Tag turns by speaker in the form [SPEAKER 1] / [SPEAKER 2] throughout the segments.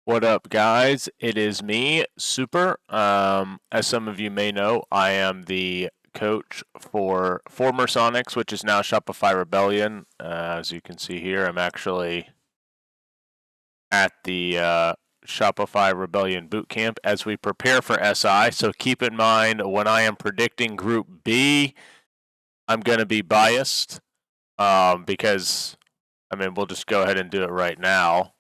[SPEAKER 1] What up, guys? It is me, Super. As some of you may know, I am the coach for former Sonics, which is now Shopify Rebellion. As you can see here, I'm actually at the Shopify Rebellion Bootcamp as we prepare for SI. So keep in mind, when I am predicting Group B, I'm going to be biased because, we'll just go ahead and do it right now.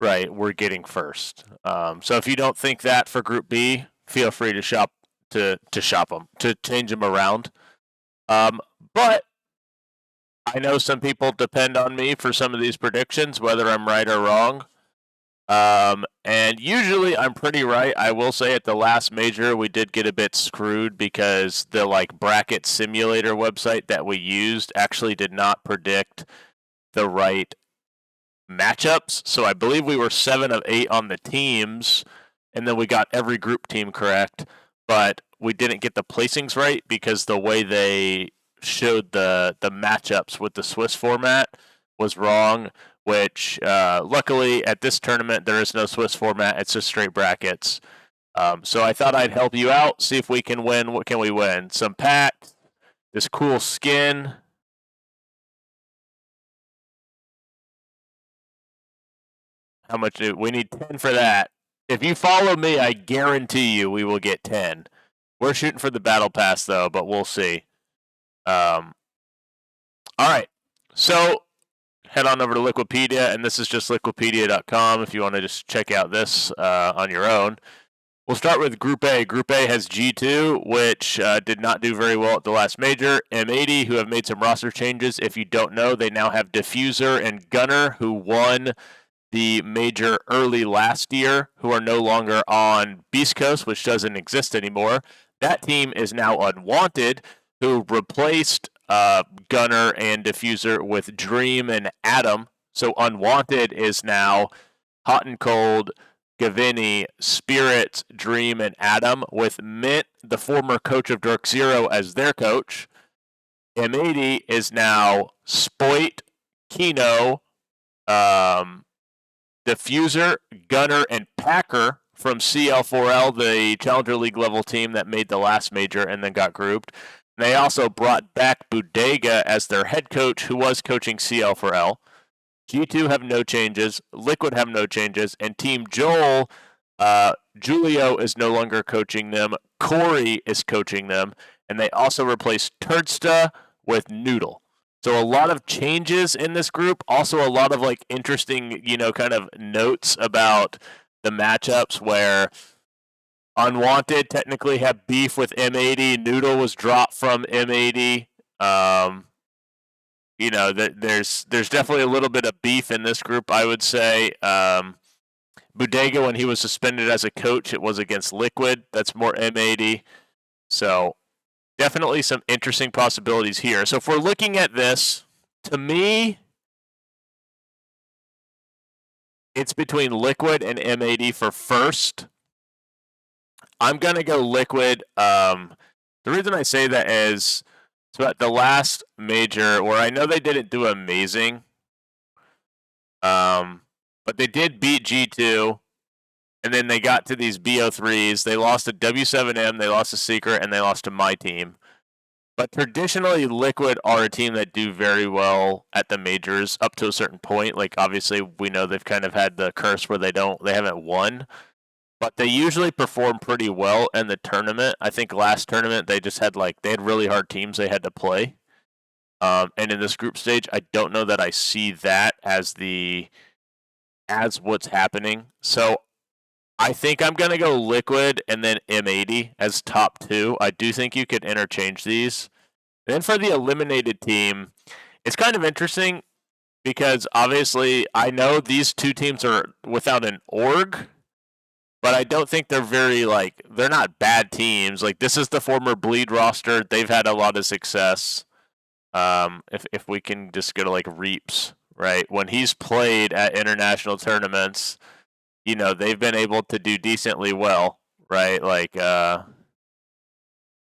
[SPEAKER 1] Right, we're getting first. So if you don't think that for Group B, feel free to shop them, to change them around. But I know some people depend on me for some of these predictions, whether I'm right or wrong. And usually I'm pretty right. I will say at the last major we did get a bit screwed because the bracket simulator website that we used actually did not predict the right matchups. So I believe we were 7 of 8 on the teams, and then we got every group team correct, but we didn't get the placings right because the way they showed the matchups with the Swiss format was wrong, which luckily at this tournament there is no Swiss format. It's just straight brackets. So I thought I'd help you out, see if we can win. What can we win? Some packs, this cool skin. How much do we need? 10 for that. If you follow me, I guarantee you we will get 10. We're shooting for the battle pass though, but we'll see. All right. So head on over to Liquipedia, and this is just liquipedia.com if you want to just check out this on your own. We'll start with Group A. Group A has G2, which did not do very well at the last major. M80, who have made some roster changes. If you don't know, they now have Diffuser and Gunner, who won the major early last year, who are no longer on Beast Coast, which doesn't exist anymore. That team is now Unwanted, who replaced Gunner and Diffuser with Dream and Adam. So Unwanted is now Hot and Cold, Gavini, Spirits, Dream, and Adam, with Mint, the former coach of Dark Zero, as their coach. M80 is now Spoit, Kino, Diffuser, Gunner, and Packer from CL4L, the Challenger League level team that made the last major and then got grouped. And they also brought back Bodega as their head coach, who was coaching CL4L. G2 have no changes, Liquid have no changes, and Team Joel, Julio is no longer coaching them, Corey is coaching them, and they also replaced Turdsta with Noodle. So a lot of changes in this group. Also a lot of interesting, kind of notes about the matchups where Unwanted technically have beef with M80. Noodle was dropped from M80. There's definitely a little bit of beef in this group, I would say. Bodega, when he was suspended as a coach, it was against Liquid. That's more M80. So definitely some interesting possibilities here. So if we're looking at this, to me, it's between Liquid and M80 for first. I'm going to go Liquid. The reason I say that is, so at the last major, where I know they didn't do amazing, but they did beat G2, and then they got to these BO3s. They lost to W7M, they lost to Secret, and they lost to my team. But traditionally, Liquid are a team that do very well at the majors up to a certain point. Obviously, we know they've kind of had the curse where they haven't won. But they usually perform pretty well in the tournament. I think last tournament they just had they had really hard teams they had to play. And in this group stage, I don't know that I see that as what's happening. So I think I'm going to go Liquid and then M80 as top 2. I do think you could interchange these. Then for the eliminated team, it's kind of interesting because obviously I know these two teams are without an org, but I don't think they're very they're not bad teams. This is the former Bleed roster. They've had a lot of success. If we can just go to Reaps, right? When he's played at international tournaments, they've been able to do decently well, right?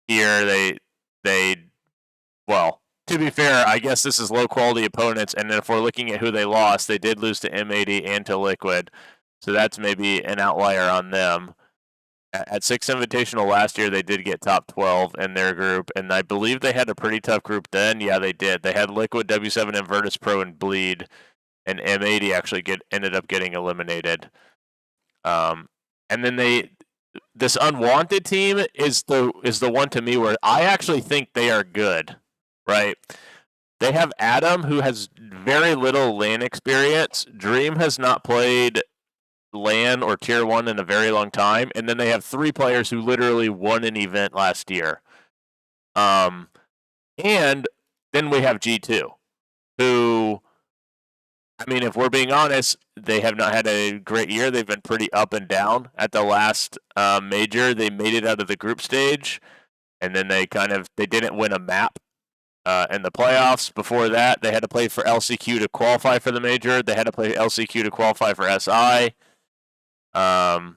[SPEAKER 1] Here to be fair, I guess this is low-quality opponents, and then if we're looking at who they lost, they did lose to M80 and to Liquid, so that's maybe an outlier on them. At Six Invitational last year, they did get top 12 in their group, and I believe they had a pretty tough group then. Yeah, they did. They had Liquid, W7, and Virtus Pro and Bleed, and M80 actually ended up getting eliminated. And then this unwanted team is the one to me where I actually think they are good, right? They have Adam, who has very little LAN experience. Dream has not played LAN or Tier 1 in a very long time. And then they have 3 players who literally won an event last year. And then we have G2, who, I mean, if we're being honest, they have not had a great year. They've been pretty up and down. At the last major, they made it out of the group stage, and then they didn't win a map in the playoffs. Before that, they had to play for LCQ to qualify for the major. They had to play LCQ to qualify for SI. And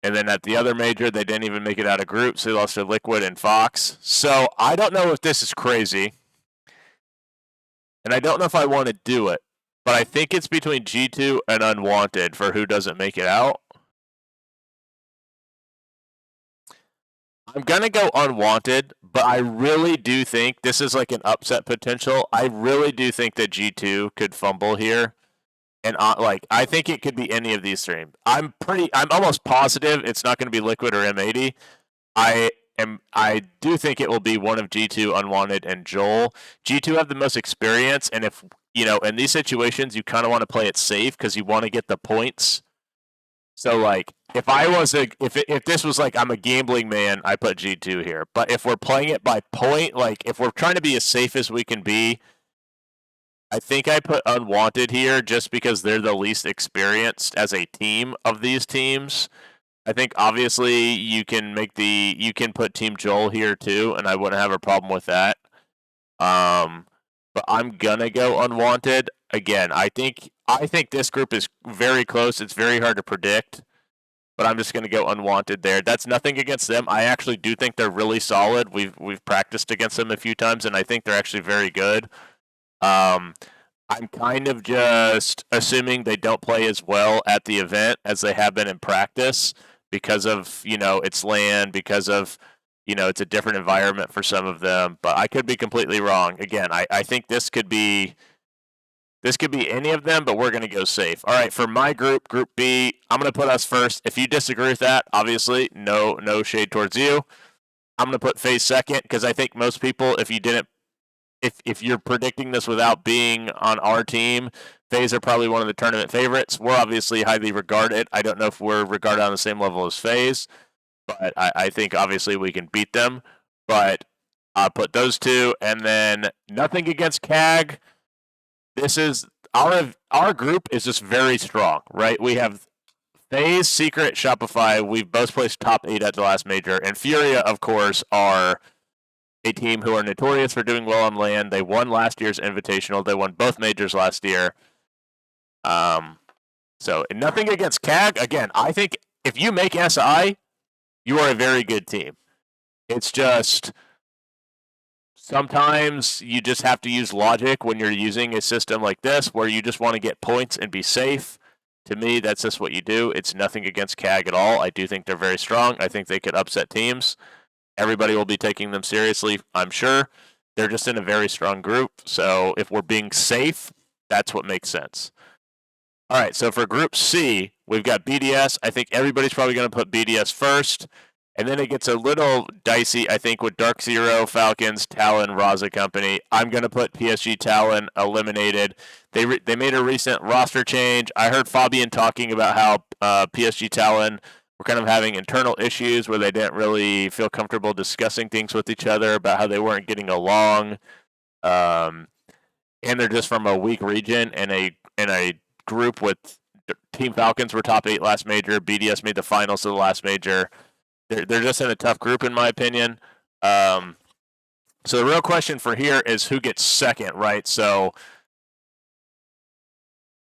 [SPEAKER 1] then at the other major, they didn't even make it out of groups. They lost to Liquid and Fox. So I don't know if this is crazy, and I don't know if I want to do it, but I think it's between G2 and Unwanted for who doesn't make it out. I'm going to go Unwanted, but I really do think this is like an upset potential. I really do think that G2 could fumble here. And I think it could be any of these 3. I'm almost positive it's not going to be Liquid or M80. I do think it will be one of G2, Unwanted, and Joel. G2 have the most experience, and if in these situations, you kind of want to play it safe because you want to get the points. So like, if this was like I'm a gambling man, I put G2 here. But if we're playing it by point, like if we're trying to be as safe as we can be, I think I put Unwanted here just because they're the least experienced as a team of these teams. I think obviously you can put Team Joel here too, and I wouldn't have a problem with that. But I'm gonna go Unwanted. Again, I think this group is very close. It's very hard to predict, but I'm just gonna go Unwanted there. That's nothing against them. I actually do think they're really solid. We've practiced against them a few times, and I think they're actually very good. I'm kind of just assuming they don't play as well at the event as they have been in practice because of, it's LAN, because of, it's a different environment for some of them, but I could be completely wrong. Again, I think this could be any of them, but we're going to go safe. All right, for my group, Group B, I'm going to put us first. If you disagree with that, obviously, no shade towards you. I'm going to put FaZe second because I think most people, if you're predicting this without being on our team, FaZe are probably one of the tournament favorites. We're obviously highly regarded. I don't know if we're regarded on the same level as FaZe, but I think obviously we can beat them. But I'll put those 2, and then nothing against CAG. This is our group is just very strong, right? We have FaZe, Secret, Shopify. We've both placed top 8 at the last major, and Furia, of course, are a team who are notorious for doing well on LAN. They won last year's Invitational. They won both majors last year. So nothing against CAG. Again, I think if you make SI, you are a very good team. It's just sometimes you just have to use logic when you're using a system like this where you just want to get points and be safe. To me, that's just what you do. It's nothing against CAG at all. I do think they're very strong. I think they could upset teams. Everybody will be taking them seriously, I'm sure. They're just in a very strong group. So if we're being safe, that's what makes sense. All right, so for Group C, we've got BDS. I think everybody's probably going to put BDS first. And then it gets a little dicey, I think, with Dark Zero, Falcons, Talon, Raza Company. I'm going to put PSG Talon eliminated. They made a recent roster change. I heard Fabian talking about how PSG Talon were kind of having internal issues where they didn't really feel comfortable discussing things with each other, about how they weren't getting along. And they're just from a weak region and a group with Team Falcons were top 8 last major. BDS made the finals of the last major. They're just in a tough group, in my opinion. So the real question for here is who gets second, right? So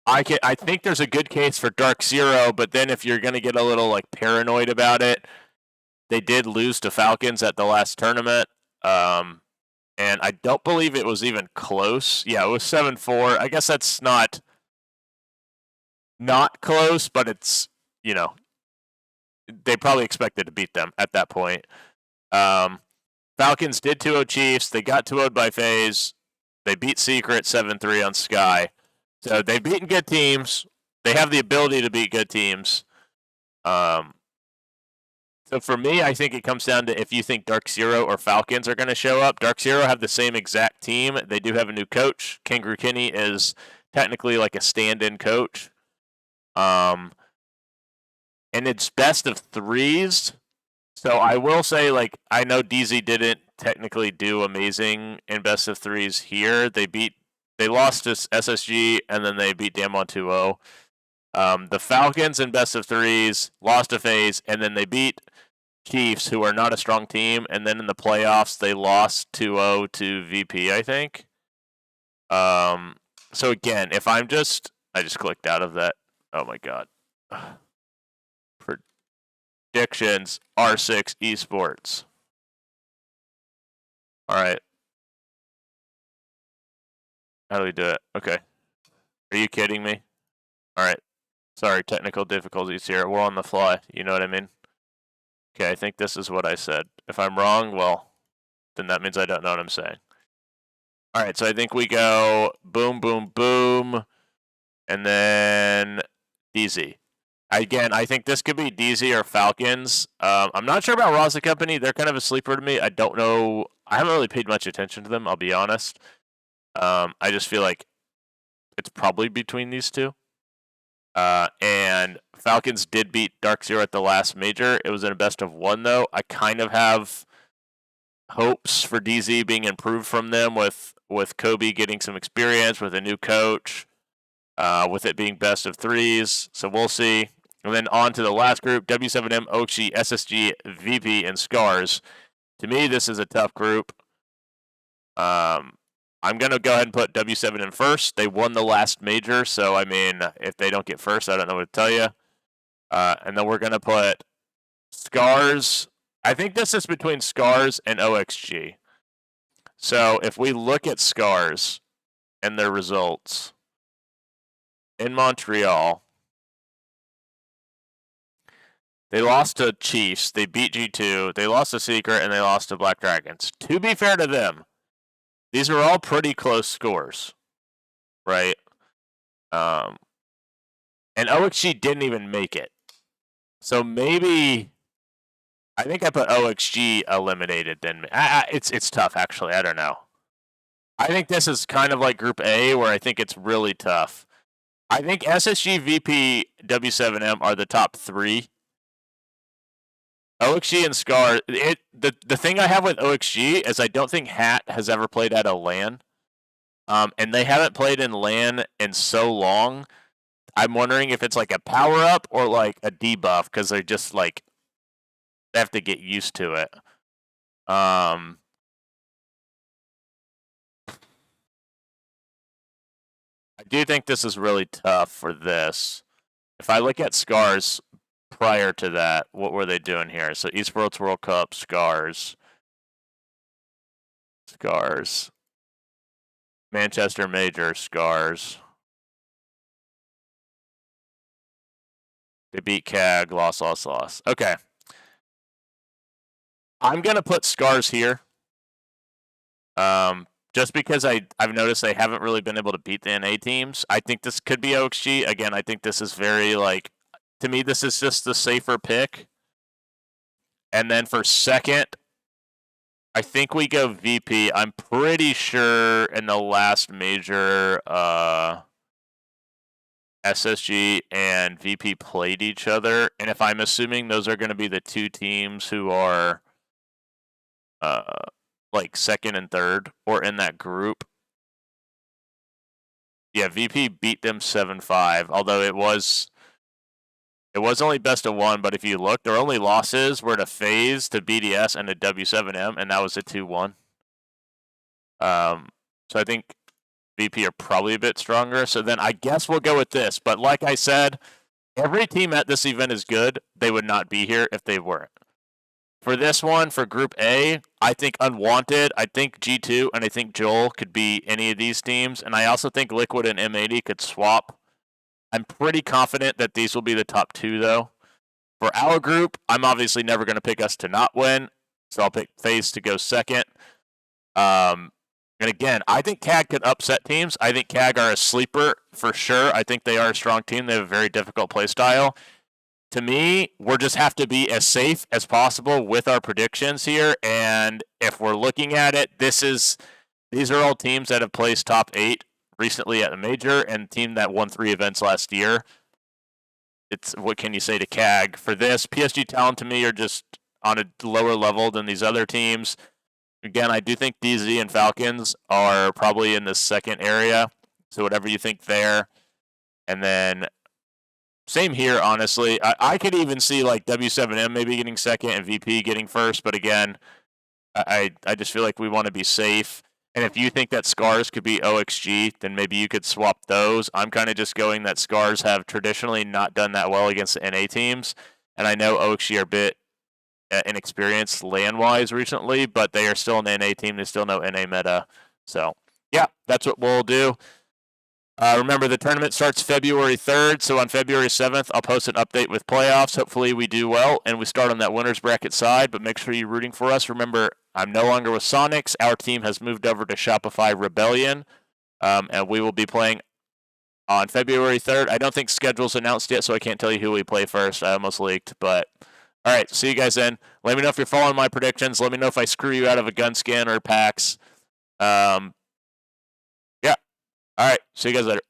[SPEAKER 1] I think there's a good case for Dark Zero, but then if you're going to get a little like paranoid about it, they did lose to Falcons at the last tournament. And I don't believe it was even close. Yeah, it was 7-4. I guess that's not close, but it's, they probably expected to beat them at that point. Falcons did 2-0 Chiefs. They got 2-0'd by FaZe. They beat Secret 7-3 on Sky. So they've beaten good teams. They have the ability to beat good teams. So for me, I think it comes down to if you think Dark Zero or Falcons are going to show up. Dark Zero have the same exact team. They do have a new coach. Kangaroo Kinney is technically like a stand-in coach. And it's best of threes. So I will say, like, I know DZ didn't technically do amazing in best of threes here. They lost to SSG, and then they beat Damwon 2-0. The Falcons in best of threes lost to FaZe, and then they beat Chiefs, who are not a strong team, and then in the playoffs they lost 2-0 to VP, I think. So again, if I just clicked out of that. Oh my god. Predictions R6 Esports. All right. How do we do it? Okay. Are you kidding me? All right. Sorry, technical difficulties here. We're on the fly. You know what I mean? Okay, I think this is what I said. If I'm wrong, well, then that means I don't know what I'm saying. All right, so I think we go boom, boom, boom, and then DZ. Again, I think this could be DZ or Falcons. I'm not sure about Raza Company. They're kind of a sleeper to me. I don't know. I haven't really paid much attention to them, I'll be honest. I just feel like it's probably between these two. And Falcons did beat Dark Zero at the last major. It was in a best of one, though. I kind of have hopes for DZ being improved from them with Kobe getting some experience, with a new coach, with it being best of threes. So we'll see. And then on to the last group, W7M, OXG, SSG, VP, and Scars. To me, this is a tough group. I'm going to go ahead and put W7M first. They won the last major, so, I mean, if they don't get first, I don't know what to tell you. And then we're going to put Scars. I think this is between Scars and OXG. So if we look at Scars and their results in Montreal, they lost to Chiefs, they beat G2, they lost to Secret, and they lost to Black Dragons. To be fair to them, these are all pretty close scores, right? And OXG didn't even make it. So maybe, I think I put OXG eliminated then. It's tough, actually. I don't know. I think this is kind of like Group A, where I think it's really tough. I think SSG, VP, W7M are the top three. OXG and Scar. The thing I have with OXG is I don't think Hat has ever played at a LAN. And they haven't played in LAN in so long. I'm wondering if it's like a power up or like a debuff, because they're just like, they have to get used to it. I do think this is really tough for this. If I look at Scars prior to that, what were they doing here? So Esports World Cup, Scars. Manchester Major, Scars. They beat CAG, loss. Okay. I'm going to put Scars here. Just because I've noticed they haven't really been able to beat the NA teams. I think this could be OXG. Again, I think this is very, like, to me, this is just the safer pick. And then for second, I think we go VP. I'm pretty sure in the last major, SSG and VP played each other. And if I'm assuming those are going to be the two teams who are like second and third or in that group. Yeah, VP beat them 7-5, although it was only best of one, but if you look, their only losses were to FaZe, to BDS, and to W7M, and that was a 2-1. So I think VP are probably a bit stronger. So then I guess we'll go with this. But like I said, every team at this event is good. They would not be here if they weren't. for this one, for Group A, I think Unwanted, I think G2, and I think Joel could be any of these teams. And I also think Liquid and M80 could swap. I'm pretty confident that these will be the top 2, though. For our group, I'm obviously never going to pick us to not win, so I'll pick FaZe to go second. And again, I think CAG could upset teams. I think CAG are a sleeper for sure. I think they are a strong team. They have a very difficult play style. To me, we'll just have to be as safe as possible with our predictions here. And if we're looking at it, these are all teams that have placed top 8 recently at the major, and team that won 3 events last year. It's what can you say to CAG for this? PSG Talent to me are just on a lower level than these other teams. Again, I do think DZ and Falcons are probably in the second area. So whatever you think there. And then same here, honestly. I could even see like W7M maybe getting second and VP getting first. But again, I just feel like we want to be safe. And if you think that Scars could be OXG, then maybe you could swap those. I'm kind of just going that Scars have traditionally not done that well against the NA teams. And I know OXG are a bit inexperienced LAN-wise recently, but they are still an NA team. They still know NA meta. So, yeah, that's what we'll do. Remember, the tournament starts February 3rd, so on February 7th, I'll post an update with playoffs. Hopefully we do well, and we start on that winner's bracket side, but make sure you're rooting for us. Remember, I'm no longer with Sonics. Our team has moved over to Shopify Rebellion, and we will be playing on February 3rd. I don't think schedule's announced yet, so I can't tell you who we play first. I almost leaked, but all right, see you guys then. Let me know if you're following my predictions. Let me know if I screw you out of a gun skin or packs. Yeah. All right, see you guys later.